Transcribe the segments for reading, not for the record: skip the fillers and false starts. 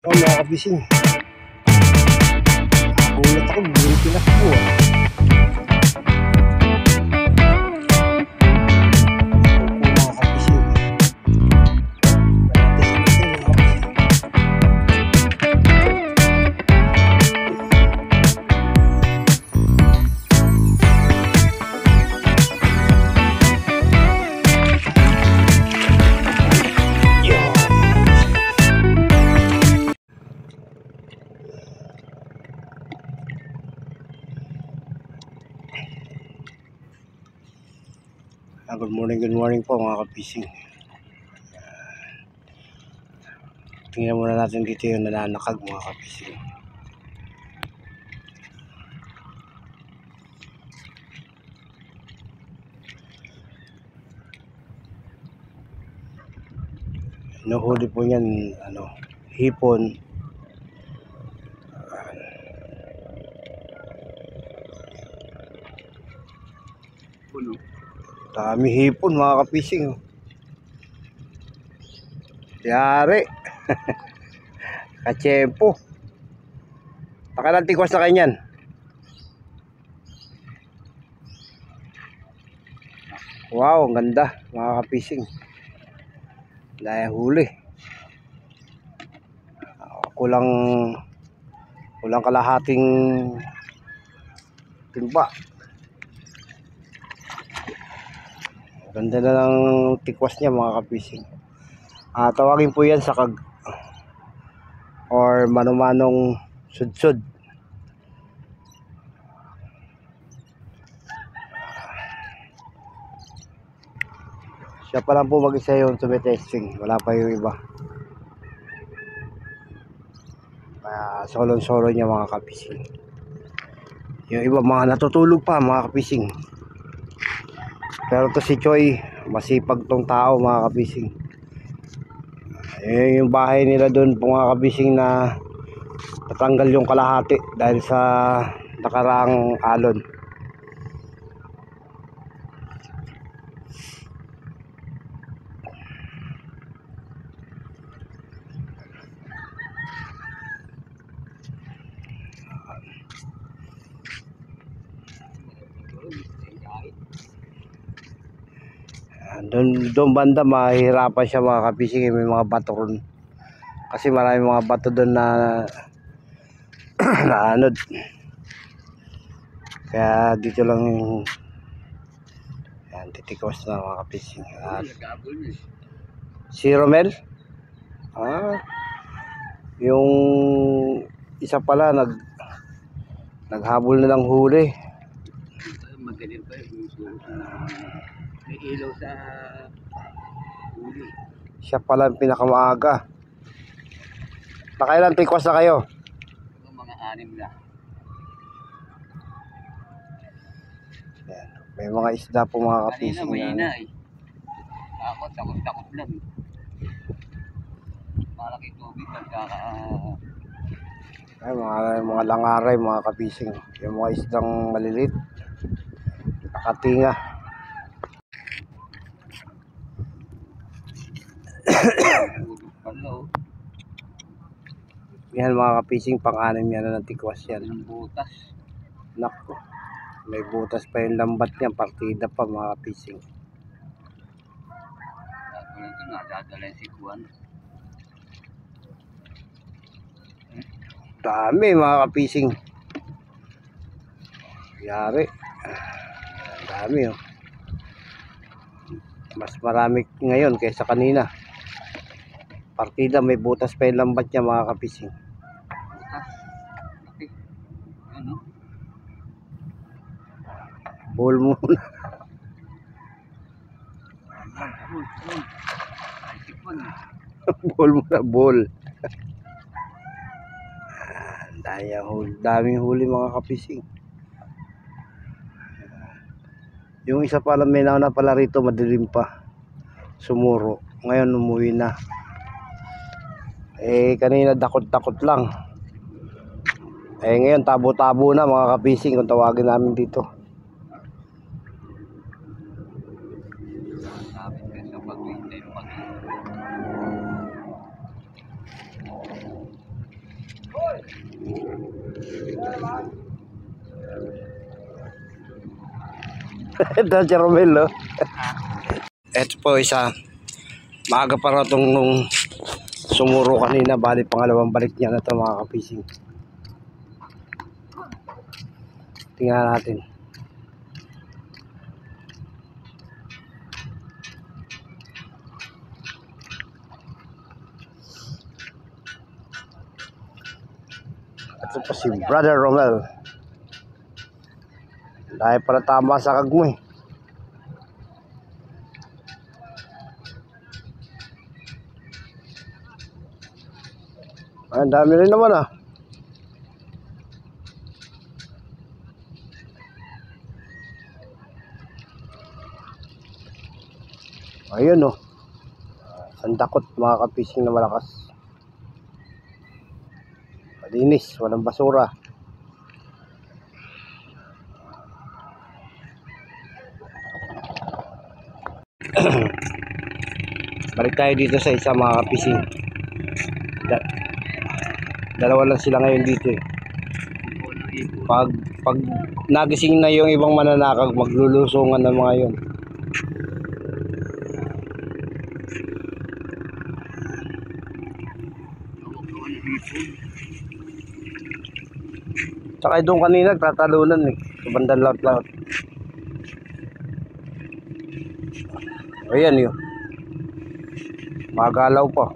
Oh, mga kabising. Ulat ako, bumili pinakbo ah. Mga kabising. Good morning po mga kapising. Tingnan muna natin dito yung nananakag mga kapising. Inuhuli po yan, hipon. Dami hipon mga kapising. Yari. Kachempo. Pakalang tikwas na kanyan. Wow, ang ganda mga kapising. Dahil huli. Kulang kalahating timba. Ganda na ng tikwas niya mga kapising. Tawagin po yan sakag or manumanong sudsud. Siya pa lang po mag-isa yung tumitesting. Wala pa yung iba. Solo niya mga kapising. Yung iba mga natutulog pa mga kapising. Pero to si Choi, masipag tong tao mga kapising. Yung bahay nila doon po mga kabising na natanggal yung kalahati dahil sa nakaraang alon. Doon banda mahirapan siya mga kabising, may mga bato ron. Kasi marami mga bato doon na naanod. Kaya dito lang yung titikos na mga kabising. Si Romel? Yung isa pala naghabol na ng huli. Magaling pa yung may ilaw sa huli. Siya pala ang pinakamaaga. Nakailan tikwas na kayo? Mga 6 na. Yan. May mga isda po mga kapising. Kanina mahina eh. Takot lang. Malaki tubig pagkaka... Ay, mga langaray mga kapising. Yung mga isdang malilit. Nakatinga. Yan mga kapising, pang-anim yan na ng tikwas yan. Ng butas. Naku, may butas pa yung lambat niya, partida pa mga kapising. Wala ito, nadadala si Juan. Dami mga kapising. Yari. Dami oh. Mas marami ngayon kaysa kanina. Partida, may butas pa yung lambat niya mga kapising. Okay. Ano? Ball muna. Ball muna, ball. Daming huli mga kapising. Yung isa pala may nauna pala rito, madilim pa. Sumuro. Ngayon umuwi na. Kanina dakot-dakot lang. Ngayon tabo-tabo na mga kapising kung tawagin namin dito. Ito si Romel, no? Ito po isa. Maaga pa raw itong nung sumuro kanina. Bali pangalawang balik niya na ito mga kapising. Tingnan natin. Ito po si Brother Romel. Dahil pala tama sa kag mo eh. Ay, ang dami rin naman ah. Ayun oh. Sandakot mga kapising na malakas. Malinis, walang basura. Balik tayo dito sa isa mga kapising. Dalawa lang sila ngayon dito eh. Pag nagising na yung ibang mananakag, maglulusungan ng mga yun. Tsaka doon kanina nagtatalunan eh. Sa bandang laut-laut. Ayan yun. Magalaw pa.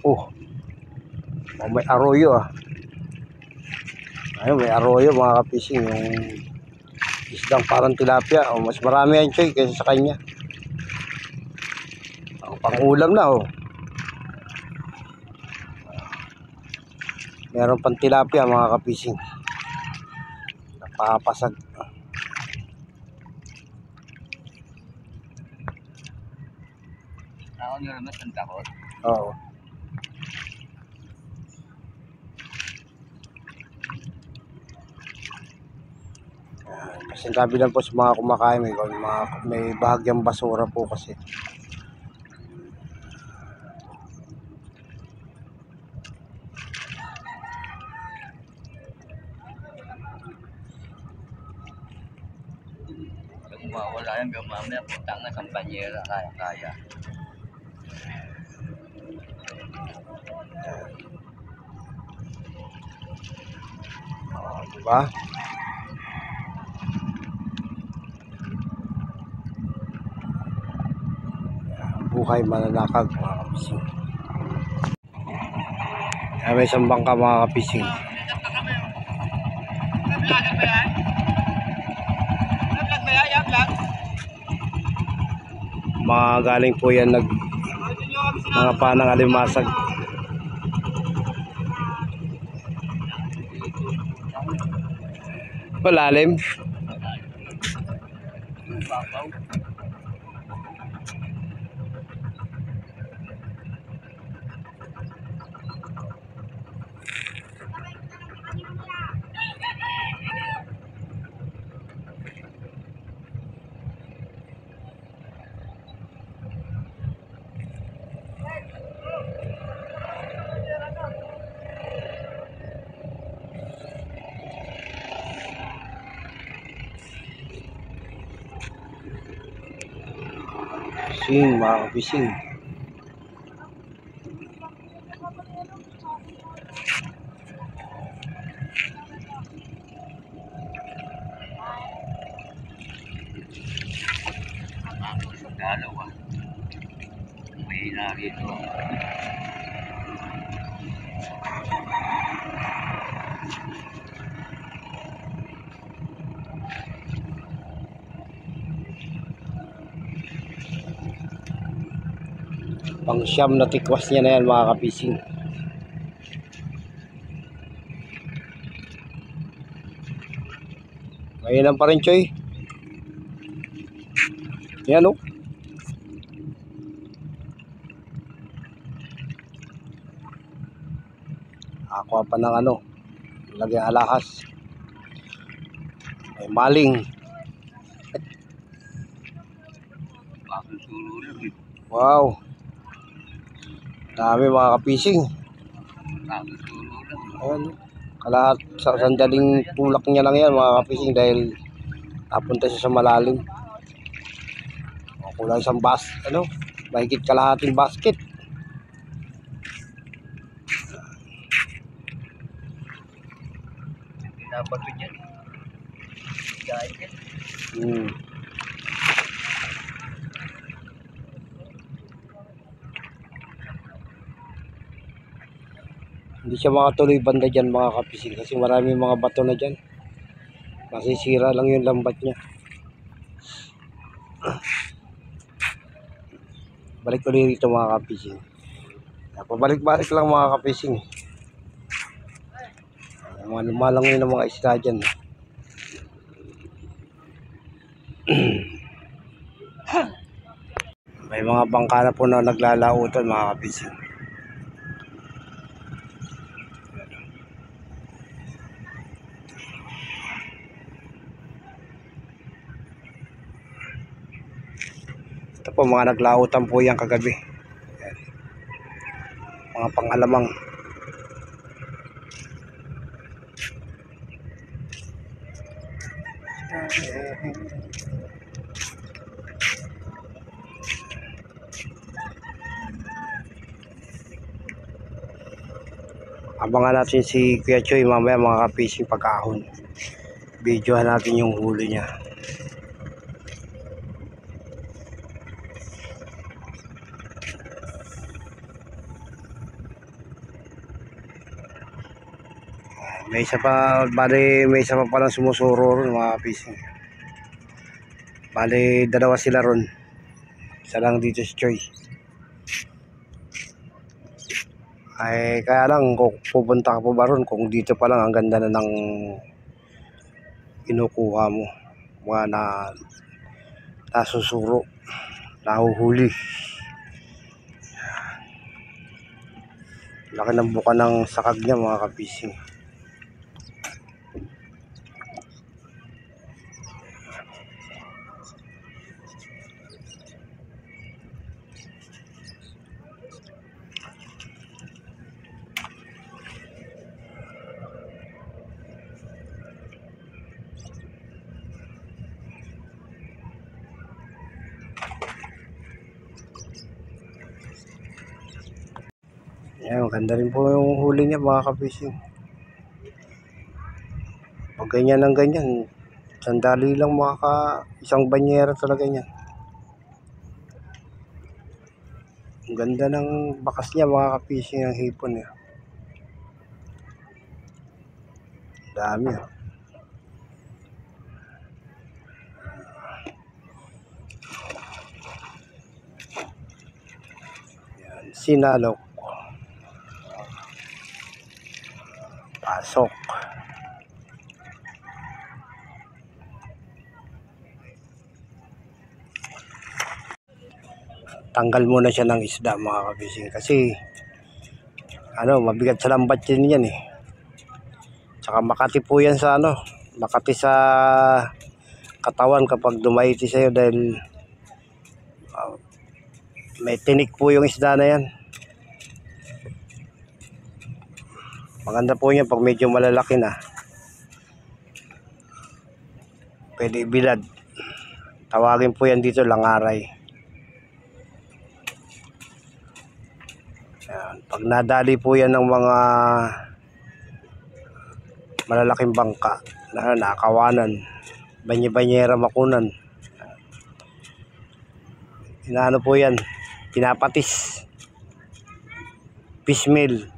Oh, may arroyo ah. Ayun, may arroyo mga kapising. Yung isdang parang tilapia. Oh, mas marami yan choy kaysa sa kanya. Ang pang-ulam na oh. Meron pang tilapia mga kapising. Napapasag. Ako nyo naman sandakot. Oo. Kasi sabi lang po sa mga kumakain, may bahagyang basura po kasi. Kung mawala yan, gamamaya, putang na kampanyera, kaya-kaya. Diba? Buhay mananakag mga kapising. May isang bangka mga kapising. Mga galing po yan mga panang alimasag. Malalim. Fishing mga fishing. Dalawa. May narito. Pang siyam na tikwas niya na yan mga kapising. Mahilang pa rin choy. Yan o. Ako pa ng lagyan alahas. May maling. Tutulog eh. Wow. Dami mga kapising. Tutulog. Ayan. Kalahat sa sandaling tulak niya lang yan mga kapising dahil napunta siya sa malalim. O, kulang isang mahigit kalahating basket. Pinabato dyan. Gaya dyan. Hmm. Hindi siya makatuloy banda dyan mga kapising kasi maraming mga bato na dyan. Masisira lang yung lambat niya. Balik ulit rito mga kapising. Pabalik-balik lang mga kapising. Mga lumalang yun ng mga isda dyan. May mga bangka na po na naglalautan mga kapising. Ito po mga naglautan po yan kagabi. Ayan. Mga pang-alamang. Abangan natin si Kuya Choy mamaya mga kapising pagkahon. Videohan natin yung huli niya. May isa pa, may isa pa palang sumusuro ron mga kapising. Bale, dalawa sila ron. Isa lang dito si Choy. Ay, kaya lang kung pupunta ka po ba ron, kung dito pa lang ang ganda na ng kinukuha mo. Mga nasusuro, nahuhuli. Laki ng buka ng sakag niya mga kapising. Ayan, maganda rin po yung huli niya mga kapising. Pag ganyan ng ganyan, sandali lang isang banyera talaga niyan. Ang ganda ng bakas niya mga kapising ng hipon niya. Dami oh. Ayan, sinalok. Pasok. Tanggal muna siya ng isda mga kapising kasi mabigat sa lambat yan eh. Tsaka makati po yan sa makati sa katawan kapag dumaiti sa'yo dahil may tinik po yung isda na yan. Maganda po yan pag medyo malalaki na. Pwede ibilad. Tawagin po yan dito langaray. Ayan. Pag nadali po yan ng mga malalaking bangka na nakawanan, banyera makunan, inaano po yan, pinapatis, fishmeal.